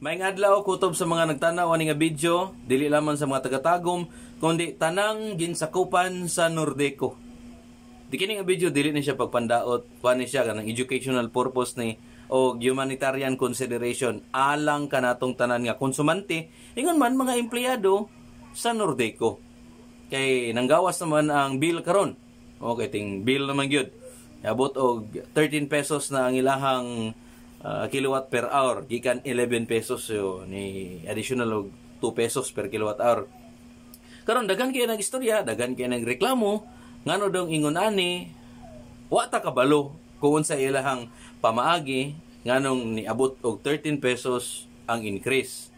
Maayong adlaw kutob sa mga nagtanaw ani nga video, dili lamang sa mga taga-Tagum, kundi tanang ginsakupan sa Nordeco. Di kini nga video dili ni siya pagpandaot, kuan ni siya kanang educational purpose ni o humanitarian consideration alang kanatong tanan nga konsumante, ingon man mga empleyado sa Nordeco. Kay nanggawas naman ang bill karon. Okay, ting bill naman gyud. Abot og 13 pesos na ang ilahang kilowatt per hour, gikan 11 pesos so, ni additional og 2 pesos per kilowatt hour. Karon daghan kay nagistorya, daghan kay nagreklamo ngano daw ingon ani wa ta kabalo kung unsa ilahang pamaagi nganong niabot og 13 pesos ang increase.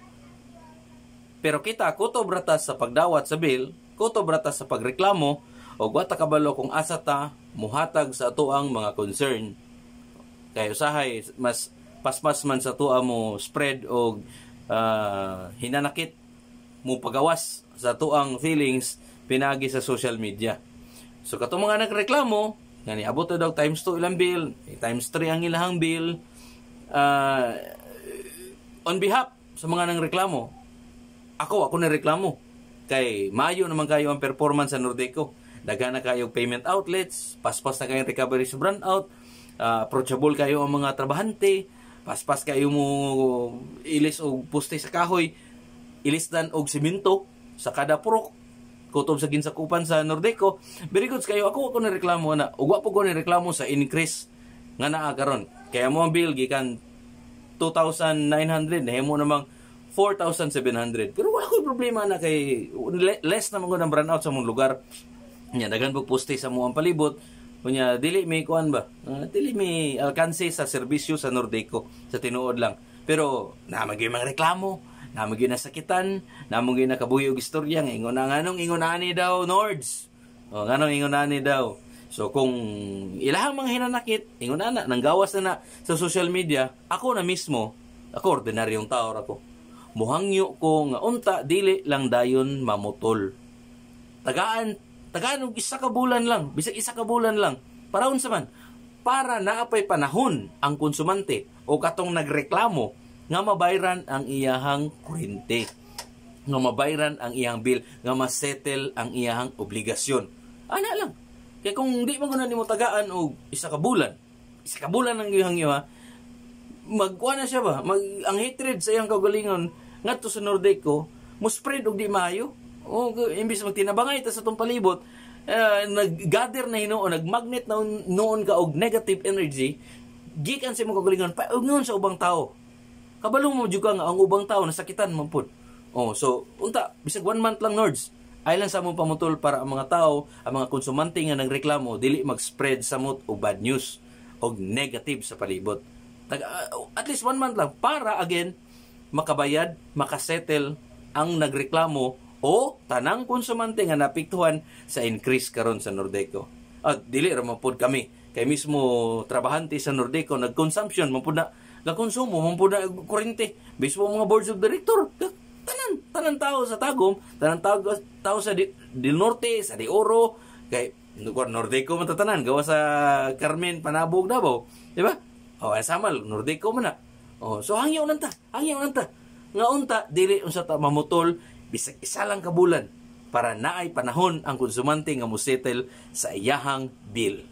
Pero kita kutob rata sa pagdawat sa bill, kutob rata sa pagreklamo og wa ta kabalo kung asa ta muhatag sa atoang mga concern. Kay usahay mas paspas man sa tuwa mo spread o hinanakit mo pagawas sa tuang feelings pinagi sa social media. So katong mga nagreklamo nga niabot daw times 2 ilang bill, times 3 ang ilahang bill, on behalf sa mga nangreklamo, ako nareklamo kay maayo naman kayo ang performance sa Nordeco. Daghan na kayo payment outlets, paspas na kayo recovery sa brownout, approachable kayo ang mga trabahante, paspas kayo mo ilis og poste sa kahoy, ilisdan og simento sa kada purok, kutob sa ginsakupan sa Nordeco. Very good kayo. Ako nareklamo na, ug wa po ko nireklamo sa increase nga naa karon. Kaya mo ang bill gikan 2,900 nahimo namang 4,700. Pero wala ko'y problema na kay less na mga brownout sa mong lugar. Nya daghan pug poste sa mo ang palibot. Kunya dili may kuan ba? Dili may alkanse sa serbisyo sa Nordeco sa tinuod lang. Pero namagay mga reklamo, namagay nasakitan, namagay nakabuyog istorya nga ingon nganong ingonani daw Nords. O nganong ingonani daw. So kung ilahang mga hinanakit, ingon na nanggawas na sa social media, ako na mismo, ako ordinaryong tao ako. Muhangyo ko nga unta dili lang dayon mamutol. Tagaan og isa ka bulan lang, bisag isa ka bulan lang. Para unsa man? Para naapay panahon ang konsumante o katong nagreklamo nga mabayran ang iyahang kuryente, nga mabayran ang iyang bill, nga masettle ang iyahang obligasyon. Ana lang. Kaya kung di mo guna nimo tagaan og isa ka bulan ang iyang iha, magkuha na siya ba? Ang hatred sa iyang kaugalingon ngadto sa Nordeco, mo spread og di maayo. O imbis magtinabangay ta sa tong palibot, nag-gather na hinuon, nag-magnet na noon ka og negative energy, gikan sa imong kagalingon paungon sa ubang tao. Kabalo mo jud ka nga ang ubang tao nasakitan man pud. Oh, so unta bisag 1 month lang Nords. Ay lang sa mong pamutol para ang mga tao, ang mga konsumante nga nagreklamo dili mag-spread samot og bad news og negative sa palibot. At least 1 month lang para again makabayad, makasettle ang nagreklamo o tanang konsumante nga napiktuhan sa increase karon sa Nordeco. At dili ra man pod kami kay mismo trabahante sa Nordeco nag-consumption man pod na konsumo man pod na kuryente mismo mga boards of director tanan tao sa Tagum, tanan tao sa Del Norte, sa De Oro, kay Nordeco man tatanan gawa sa Carmen Panabog Davao, di ba? O samal Nordeco man na. O so hangyaw nanta nga unta dili unsa ta mamutol bisag isa lang ka bulan para naay panahon ang konsumante nga mosettle sa iyahang bill.